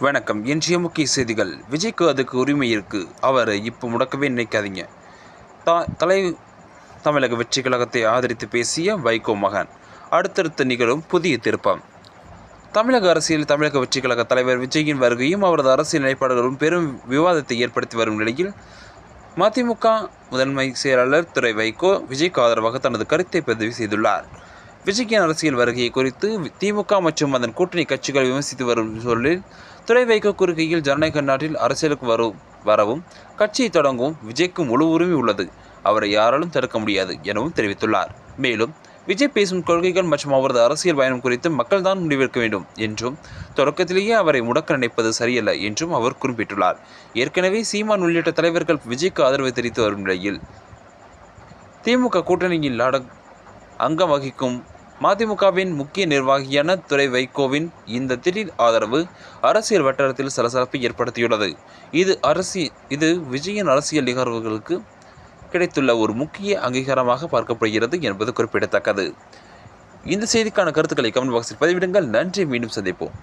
வணக்கம். இன்றைய முக்கிய செய்திகள். விஜய்க்கு அதுக்கு உரிமை இருக்கு. அவரை இப்போ முடக்கவே நினைக்காதீங்க. தலை தமிழக வெற்றி கழகத்தை ஆதரித்து பேசிய வைகோ மகன். அடுத்தடுத்து நிகழும் புதிய திருப்பம். தமிழக அரசியல் தமிழக வெற்றி கழக தலைவர் விஜயின் வருகையும் அவரது அரசியல் நிலைப்பாடுகளும் பெரும் விவாதத்தை ஏற்படுத்தி வரும் நிலையில் மதிமுக முதன்மை செயலாளர் துரை வைகோ விஜய்க்கு ஆதரவாக தனது கருத்தை பதிவு செய்துள்ளார். விஜயின் அரசியல் வருகையை குறித்து திமுக மற்றும் அதன் கூட்டணி கட்சிகள் விமர்சித்து வரும் சூழலில் துரை வைகோ கூறுகையில், ஜனநாயக நாட்டில் அரசியலுக்கு வரவும் கட்சியை தொடங்கவும் விஜய்க்கு முழு உரிமை உள்ளது. அவரை யாராலும் தடுக்க முடியாது எனவும் தெரிவித்துள்ளார். மேலும் விஜய் பேசும் கொள்கைகள் மற்றும் அவரது அரசியல் பயணம் குறித்து மக்கள் தான் முடிவெடுக்க வேண்டும் என்றும், தொடக்கத்திலேயே அவரை முடக்க நினைப்பது சரியல்ல என்றும் அவர் குறிப்பிட்டுள்ளார். ஏற்கனவே சீமான் உள்ளிட்ட தலைவர்கள் விஜய்க்கு ஆதரவு தெரிவித்து வரும் நிலையில் திமுக கூட்டணியில் அங்கம் வகிக்கும் மதிமுகவின் முக்கிய நிர்வாகியான துரை வைகோவின் இந்த திடீர் ஆதரவு அரசியல் வட்டாரத்தில் சலசலப்பை ஏற்படுத்தியுள்ளது. இது விஜயின் அரசியல் நிகழ்வுகளுக்கு கிடைத்துள்ள ஒரு முக்கிய அங்கீகாரமாக பார்க்கப்படுகிறது என்பது குறிப்பிடத்தக்கது. இந்த செய்திக்கான கருத்துக்களை கமெண்ட் பாக்ஸில் பதிவிடுங்கள். நன்றி. மீண்டும் சந்திப்போம்.